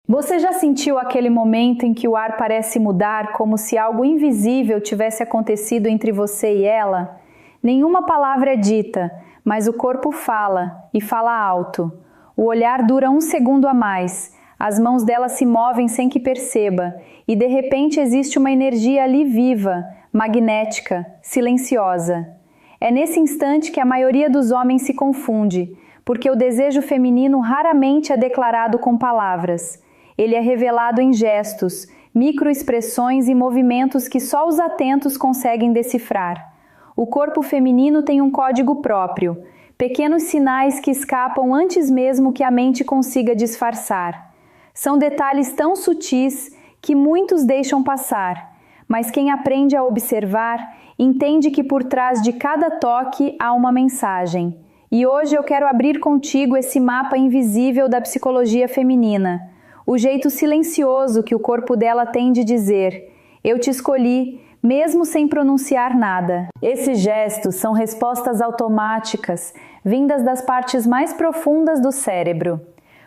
Você já sentiu aquele momento em que o ar parece mudar, como se algo invisível tivesse acontecido entre você e ela? Nenhuma palavra é dita, mas o corpo fala, e fala alto. O olhar dura um segundo a mais, as mãos dela se movem sem que perceba, e de repente existe uma energia ali viva, magnética, silenciosa. É nesse instante que a maioria dos homens se confunde, porque o desejo feminino raramente é declarado com palavras. Ele é revelado em gestos, microexpressões e movimentos que só os atentos conseguem decifrar. O corpo feminino tem um código próprio, pequenos sinais que escapam antes mesmo que a mente consiga disfarçar. São detalhes tão sutis que muitos deixam passar, mas quem aprende a observar entende que por trás de cada toque há uma mensagem. E hoje eu quero abrir contigo esse mapa invisível da psicologia feminina. O jeito silencioso que o corpo dela tem de dizer: eu te escolhi, mesmo sem pronunciar nada. Esses gestos são respostas automáticas, vindas das partes mais profundas do cérebro.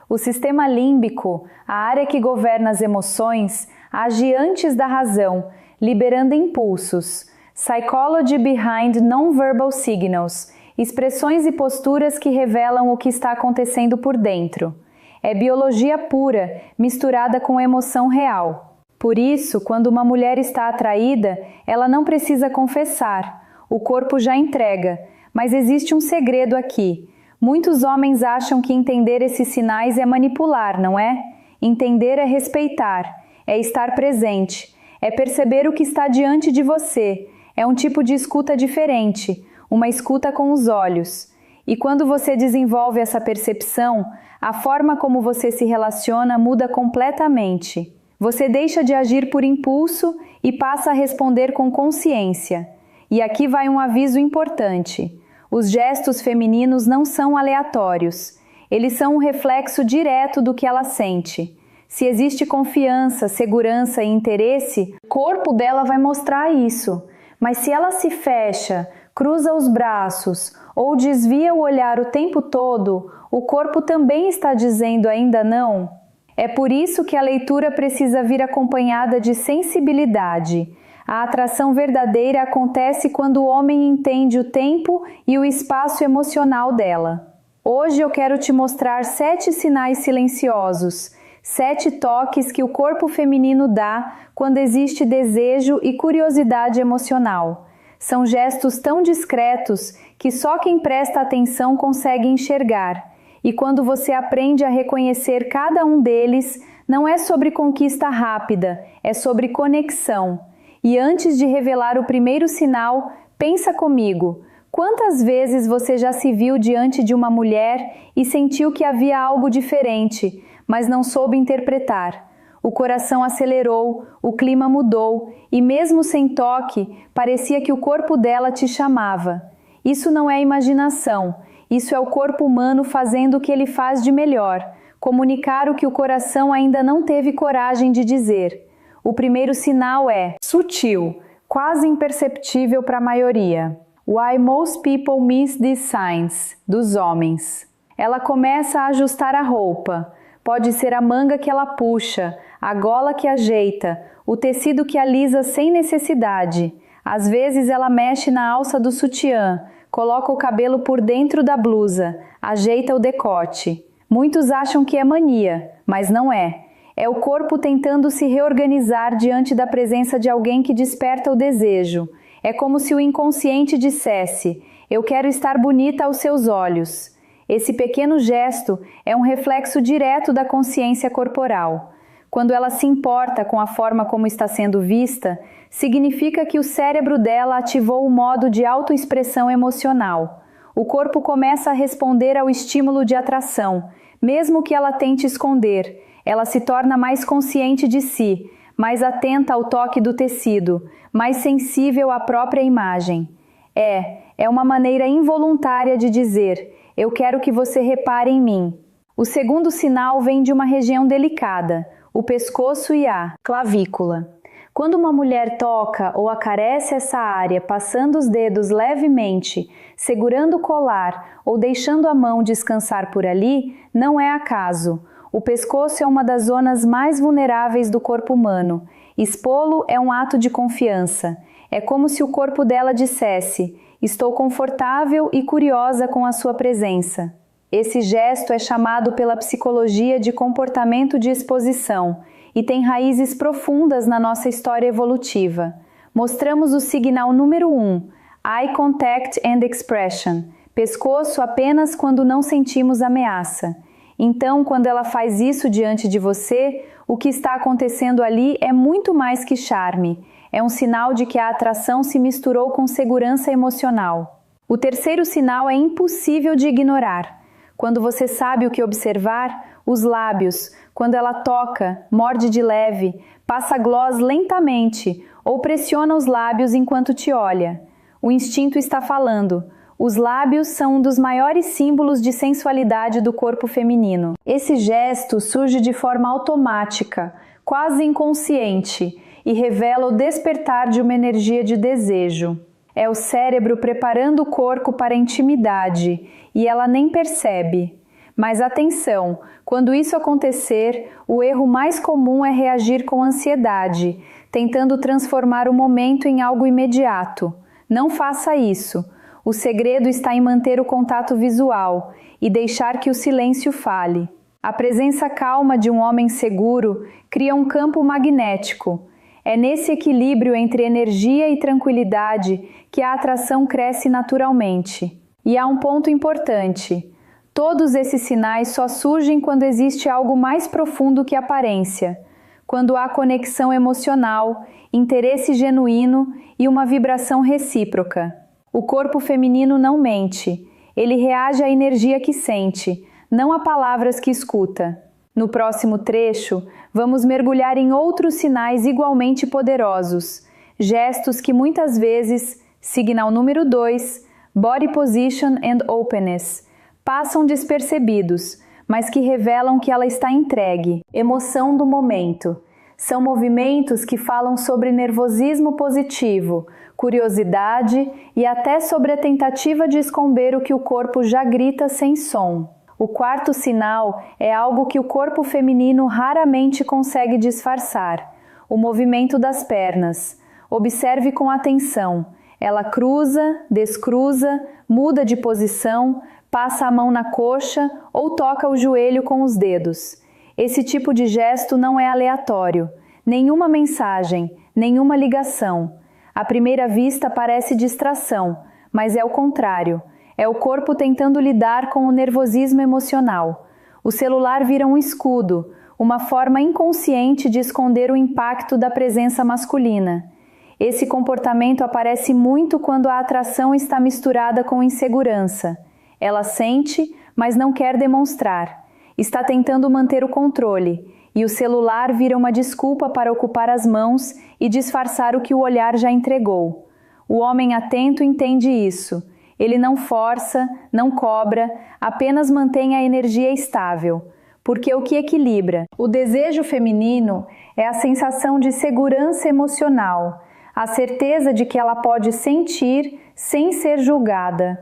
O sistema límbico, a área que governa as emoções, age antes da razão, liberando impulsos. Psychology behind non-verbal signals, expressões e posturas que revelam o que está acontecendo por dentro. É biologia pura, misturada com emoção real. Por isso, quando uma mulher está atraída, ela não precisa confessar. O corpo já entrega. Mas existe um segredo aqui. Muitos homens acham que entender esses sinais é manipular, não é? Entender é respeitar, é estar presente, é perceber o que está diante de você. É um tipo de escuta diferente, uma escuta com os olhos. E quando você desenvolve essa percepção, a forma como você se relaciona muda completamente. Você deixa de agir por impulso e passa a responder com consciência. E aqui vai um aviso importante. Os gestos femininos não são aleatórios. Eles são um reflexo direto do que ela sente. Se existe confiança, segurança e interesse, o corpo dela vai mostrar isso. Mas se ela se fecha, cruza os braços ou desvia o olhar o tempo todo, o corpo também está dizendo ainda não. É por isso que a leitura precisa vir acompanhada de sensibilidade. A atração verdadeira acontece quando o homem entende o tempo e o espaço emocional dela. Hoje eu quero te mostrar 7 sinais silenciosos, 7 toques que o corpo feminino dá quando existe desejo e curiosidade emocional. São gestos tão discretos que só quem presta atenção consegue enxergar. E quando você aprende a reconhecer cada um deles, não é sobre conquista rápida, é sobre conexão. E antes de revelar o primeiro sinal, pensa comigo. Quantas vezes você já se viu diante de uma mulher e sentiu que havia algo diferente, mas não soube interpretar? O coração acelerou, o clima mudou e mesmo sem toque, parecia que o corpo dela te chamava. Isso não é imaginação, isso é o corpo humano fazendo o que ele faz de melhor, comunicar o que o coração ainda não teve coragem de dizer. O primeiro sinal é sutil, quase imperceptível para a maioria. Why most people miss these signs, dos homens. Ela começa a ajustar a roupa. Pode ser a manga que ela puxa, a gola que ajeita, o tecido que alisa sem necessidade. Às vezes ela mexe na alça do sutiã, coloca o cabelo por dentro da blusa, ajeita o decote. Muitos acham que é mania, mas não é. É o corpo tentando se reorganizar diante da presença de alguém que desperta o desejo. É como se o inconsciente dissesse: eu quero estar bonita aos seus olhos. Esse pequeno gesto é um reflexo direto da consciência corporal. Quando ela se importa com a forma como está sendo vista, significa que o cérebro dela ativou o modo de autoexpressão emocional. O corpo começa a responder ao estímulo de atração, mesmo que ela tente esconder. Ela se torna mais consciente de si, mais atenta ao toque do tecido, mais sensível à própria imagem. É uma maneira involuntária de dizer: eu quero que você repare em mim. O segundo sinal vem de uma região delicada, o pescoço e a clavícula. Quando uma mulher toca ou acarece essa área passando os dedos levemente, segurando o colar ou deixando a mão descansar por ali, não é acaso. O pescoço é uma das zonas mais vulneráveis do corpo humano. Expô-lo é um ato de confiança. É como se o corpo dela dissesse: estou confortável e curiosa com a sua presença. Esse gesto é chamado pela psicologia de comportamento de exposição e tem raízes profundas na nossa história evolutiva. Mostramos o sinal número 1, Eye Contact and Expression, pescoço apenas quando não sentimos ameaça. Então, quando ela faz isso diante de você, o que está acontecendo ali é muito mais que charme. É um sinal de que a atração se misturou com segurança emocional. O terceiro sinal é impossível de ignorar. Quando você sabe o que observar, os lábios, quando ela toca, morde de leve, passa gloss lentamente ou pressiona os lábios enquanto te olha. O instinto está falando. Os lábios são um dos maiores símbolos de sensualidade do corpo feminino. Esse gesto surge de forma automática, quase inconsciente, e revela o despertar de uma energia de desejo. É o cérebro preparando o corpo para a intimidade, e ela nem percebe. Mas atenção, quando isso acontecer, o erro mais comum é reagir com ansiedade, tentando transformar o momento em algo imediato. Não faça isso. O segredo está em manter o contato visual e deixar que o silêncio fale. A presença calma de um homem seguro cria um campo magnético. É nesse equilíbrio entre energia e tranquilidade que a atração cresce naturalmente. E há um ponto importante. Todos esses sinais só surgem quando existe algo mais profundo que aparência. Quando há conexão emocional, interesse genuíno e uma vibração recíproca. O corpo feminino não mente. Ele reage à energia que sente, não a palavras que escuta. No próximo trecho, vamos mergulhar em outros sinais igualmente poderosos, gestos que muitas vezes, sinal número 2, Body Position and Openness, passam despercebidos, mas que revelam que ela está entregue. Emoção do momento. São movimentos que falam sobre nervosismo positivo, curiosidade e até sobre a tentativa de esconder o que o corpo já grita sem som. O quarto sinal é algo que o corpo feminino raramente consegue disfarçar: o movimento das pernas. Observe com atenção. Ela cruza, descruza, muda de posição, passa a mão na coxa ou toca o joelho com os dedos. Esse tipo de gesto não é aleatório. Nenhuma mensagem, nenhuma ligação. À primeira vista parece distração, mas é o contrário. É o corpo tentando lidar com o nervosismo emocional. O celular vira um escudo, uma forma inconsciente de esconder o impacto da presença masculina. Esse comportamento aparece muito quando a atração está misturada com insegurança. Ela sente, mas não quer demonstrar. Está tentando manter o controle, e o celular vira uma desculpa para ocupar as mãos e disfarçar o que o olhar já entregou. O homem atento entende isso. Ele não força, não cobra, apenas mantém a energia estável. Porque o que equilibra? O desejo feminino é a sensação de segurança emocional, a certeza de que ela pode sentir sem ser julgada.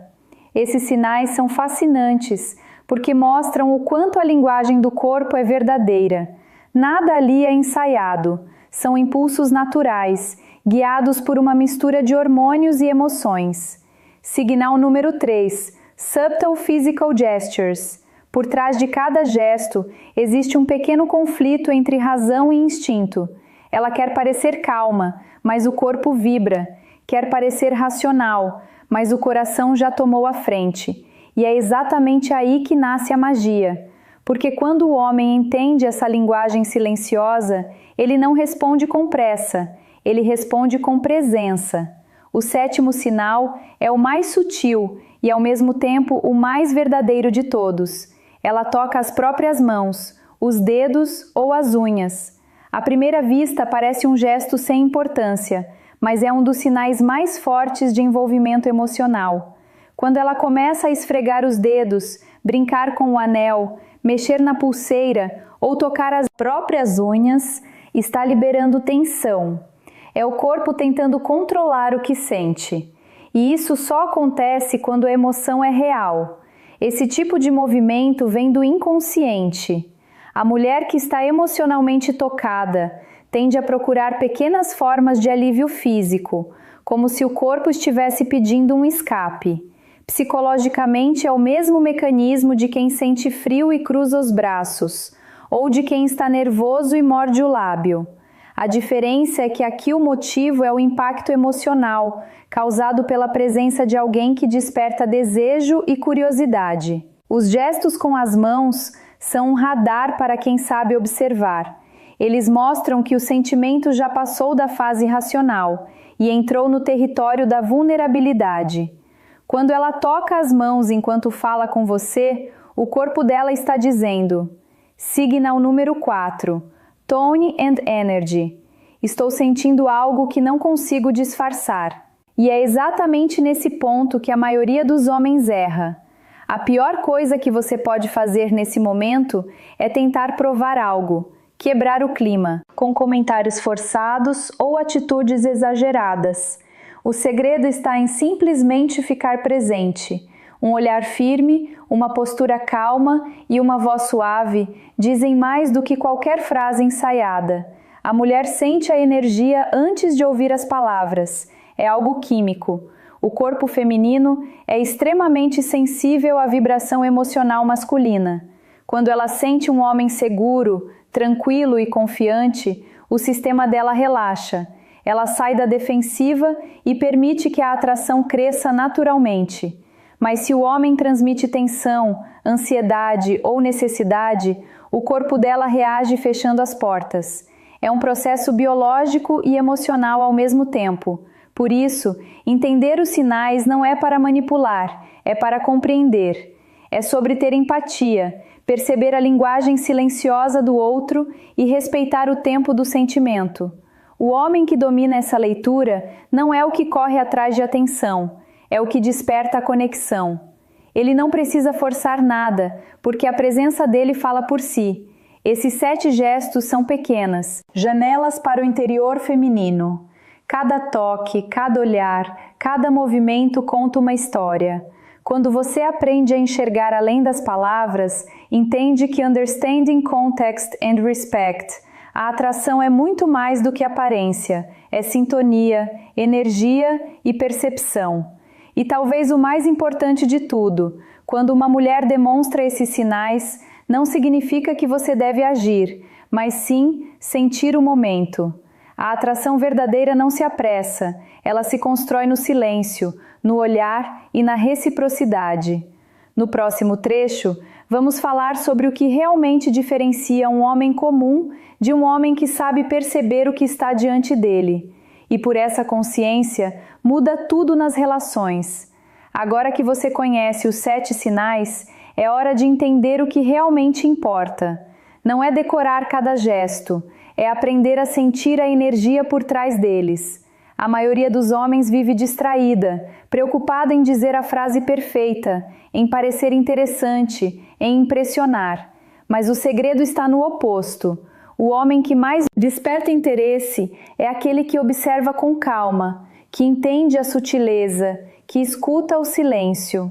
Esses sinais são fascinantes, porque mostram o quanto a linguagem do corpo é verdadeira. Nada ali é ensaiado, são impulsos naturais, guiados por uma mistura de hormônios e emoções. Sinal número 3, Subtle Physical Gestures. Por trás de cada gesto, existe um pequeno conflito entre razão e instinto. Ela quer parecer calma, mas o corpo vibra. Quer parecer racional, mas o coração já tomou a frente. E é exatamente aí que nasce a magia. Porque quando o homem entende essa linguagem silenciosa, ele não responde com pressa, ele responde com presença. O sétimo sinal é o mais sutil e, ao mesmo tempo, o mais verdadeiro de todos. Ela toca as próprias mãos, os dedos ou as unhas. À primeira vista, parece um gesto sem importância, mas é um dos sinais mais fortes de envolvimento emocional. Quando ela começa a esfregar os dedos, brincar com o anel, mexer na pulseira ou tocar as próprias unhas, está liberando tensão. É o corpo tentando controlar o que sente. E isso só acontece quando a emoção é real. Esse tipo de movimento vem do inconsciente. A mulher que está emocionalmente tocada tende a procurar pequenas formas de alívio físico, como se o corpo estivesse pedindo um escape. Psicologicamente é o mesmo mecanismo de quem sente frio e cruza os braços, ou de quem está nervoso e morde o lábio. A diferença é que aqui o motivo é o impacto emocional, causado pela presença de alguém que desperta desejo e curiosidade. Os gestos com as mãos são um radar para quem sabe observar. Eles mostram que o sentimento já passou da fase racional e entrou no território da vulnerabilidade. Quando ela toca as mãos enquanto fala com você, o corpo dela está dizendo: Signal número 4. Tone and Energy. Estou sentindo algo que não consigo disfarçar. E é exatamente nesse ponto que a maioria dos homens erra. A pior coisa que você pode fazer nesse momento é tentar provar algo, quebrar o clima, com comentários forçados ou atitudes exageradas. O segredo está em simplesmente ficar presente. Um olhar firme, uma postura calma e uma voz suave dizem mais do que qualquer frase ensaiada. A mulher sente a energia antes de ouvir as palavras. É algo químico. O corpo feminino é extremamente sensível à vibração emocional masculina. Quando ela sente um homem seguro, tranquilo e confiante, o sistema dela relaxa. Ela sai da defensiva e permite que a atração cresça naturalmente. Mas se o homem transmite tensão, ansiedade ou necessidade, o corpo dela reage fechando as portas. É um processo biológico e emocional ao mesmo tempo. Por isso, entender os sinais não é para manipular, é para compreender. É sobre ter empatia, perceber a linguagem silenciosa do outro e respeitar o tempo do sentimento. O homem que domina essa leitura não é o que corre atrás de atenção, é o que desperta a conexão. Ele não precisa forçar nada, porque a presença dele fala por si. Esses 7 gestos são pequenas, janelas para o interior feminino. Cada toque, cada olhar, cada movimento conta uma história. Quando você aprende a enxergar além das palavras, entende que understanding context and respect, a atração é muito mais do que aparência, é sintonia, energia e percepção. E talvez o mais importante de tudo, quando uma mulher demonstra esses sinais, não significa que você deve agir, mas sim sentir o momento. A atração verdadeira não se apressa, ela se constrói no silêncio, no olhar e na reciprocidade. No próximo trecho, vamos falar sobre o que realmente diferencia um homem comum de um homem que sabe perceber o que está diante dele. E por essa consciência, muda tudo nas relações. Agora que você conhece os 7 sinais, é hora de entender o que realmente importa. Não é decorar cada gesto, é aprender a sentir a energia por trás deles. A maioria dos homens vive distraída, preocupada em dizer a frase perfeita, em parecer interessante, em impressionar. Mas o segredo está no oposto. O homem que mais desperta interesse é aquele que observa com calma, que entende a sutileza, que escuta o silêncio.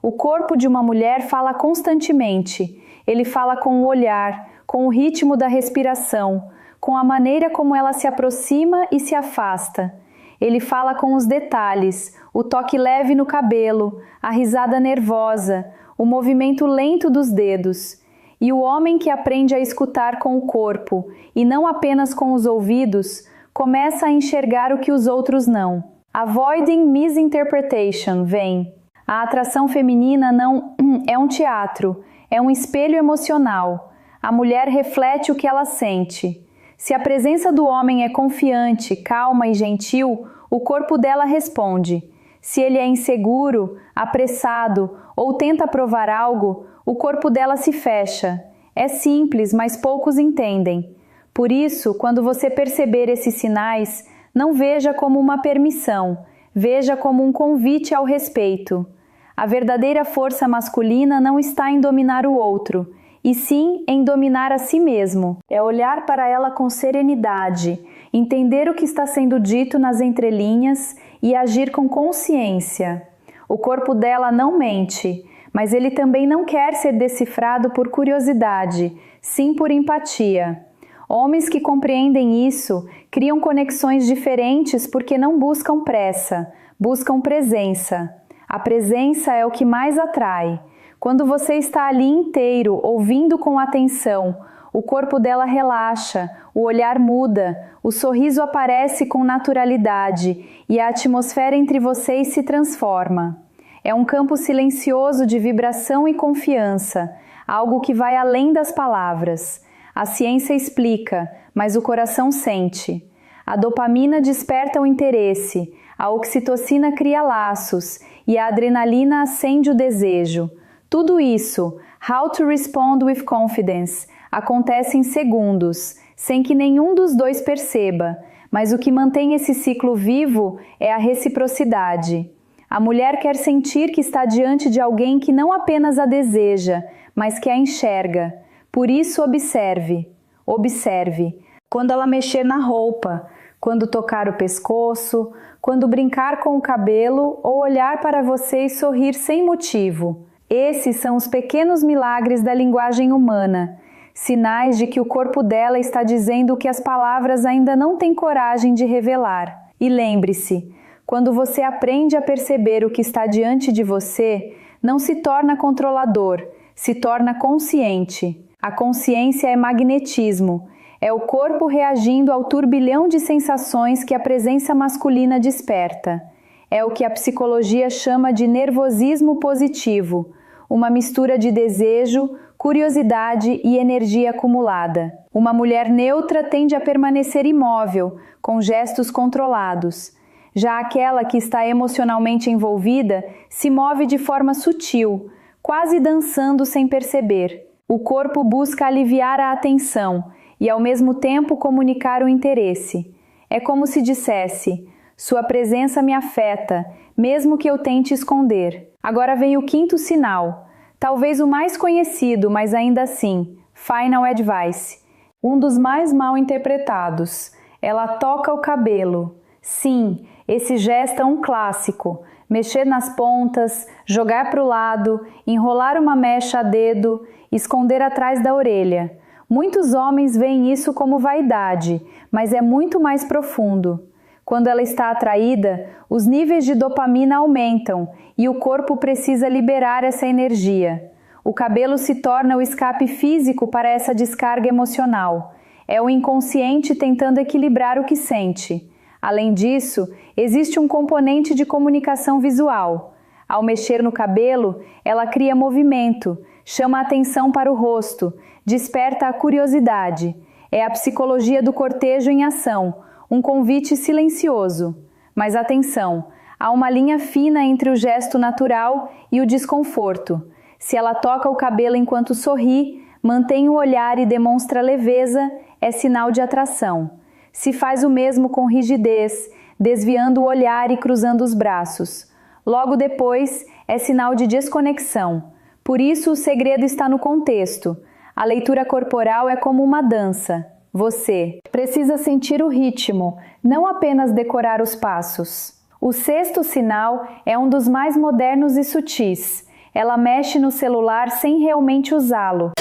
O corpo de uma mulher fala constantemente. Ele fala com o olhar, com o ritmo da respiração, com a maneira como ela se aproxima e se afasta. Ele fala com os detalhes, o toque leve no cabelo, a risada nervosa, o movimento lento dos dedos. E o homem que aprende a escutar com o corpo e não apenas com os ouvidos, começa a enxergar o que os outros não. Avoiding misinterpretation vem. A atração feminina não é um teatro, é um espelho emocional. A mulher reflete o que ela sente. Se a presença do homem é confiante, calma e gentil, o corpo dela responde. Se ele é inseguro, apressado ou tenta provar algo, o corpo dela se fecha. É simples, mas poucos entendem. Por isso, quando você perceber esses sinais, não veja como uma permissão, veja como um convite ao respeito. A verdadeira força masculina não está em dominar o outro, e sim em dominar a si mesmo. É olhar para ela com serenidade, entender o que está sendo dito nas entrelinhas e agir com consciência. O corpo dela não mente, mas ele também não quer ser decifrado por curiosidade, sim por empatia. Homens que compreendem isso criam conexões diferentes porque não buscam pressa, buscam presença. A presença é o que mais atrai. Quando você está ali inteiro, ouvindo com atenção, o corpo dela relaxa, o olhar muda, o sorriso aparece com naturalidade e a atmosfera entre vocês se transforma. É um campo silencioso de vibração e confiança, algo que vai além das palavras. A ciência explica, mas o coração sente. A dopamina desperta o interesse, a oxitocina cria laços e a adrenalina acende o desejo. Tudo isso, How to Respond with Confidence, acontece em segundos, sem que nenhum dos dois perceba, mas o que mantém esse ciclo vivo é a reciprocidade. A mulher quer sentir que está diante de alguém que não apenas a deseja, mas que a enxerga. Por isso observe. Observe. Quando ela mexer na roupa, quando tocar o pescoço, quando brincar com o cabelo ou olhar para você e sorrir sem motivo. Esses são os pequenos milagres da linguagem humana, sinais de que o corpo dela está dizendo o que as palavras ainda não têm coragem de revelar. E lembre-se, quando você aprende a perceber o que está diante de você, não se torna controlador, se torna consciente. A consciência é magnetismo, é o corpo reagindo ao turbilhão de sensações que a presença masculina desperta. É o que a psicologia chama de nervosismo positivo, uma mistura de desejo, curiosidade e energia acumulada. Uma mulher neutra tende a permanecer imóvel, com gestos controlados. Já aquela que está emocionalmente envolvida se move de forma sutil, quase dançando sem perceber. O corpo busca aliviar a atenção e, ao mesmo tempo, comunicar o interesse. É como se dissesse: sua presença me afeta, mesmo que eu tente esconder. Agora vem o quinto sinal, talvez o mais conhecido, mas ainda assim, Final Advice. Um dos mais mal interpretados. Ela toca o cabelo. Sim, esse gesto é um clássico. Mexer nas pontas, jogar para o lado, enrolar uma mecha a dedo, esconder atrás da orelha. Muitos homens veem isso como vaidade, mas é muito mais profundo. Quando ela está atraída, os níveis de dopamina aumentam e o corpo precisa liberar essa energia. O cabelo se torna o escape físico para essa descarga emocional. É o inconsciente tentando equilibrar o que sente. Além disso, existe um componente de comunicação visual. Ao mexer no cabelo, ela cria movimento, chama a atenção para o rosto, desperta a curiosidade. É a psicologia do cortejo em ação, um convite silencioso. Mas atenção, há uma linha fina entre o gesto natural e o desconforto. Se ela toca o cabelo enquanto sorri, mantém o olhar e demonstra leveza, é sinal de atração. Se faz o mesmo com rigidez, desviando o olhar e cruzando os braços. Logo depois, é sinal de desconexão. Por isso, o segredo está no contexto. A leitura corporal é como uma dança. Você precisa sentir o ritmo, não apenas decorar os passos. O sexto sinal é um dos mais modernos e sutis. Ela mexe no celular sem realmente usá-lo.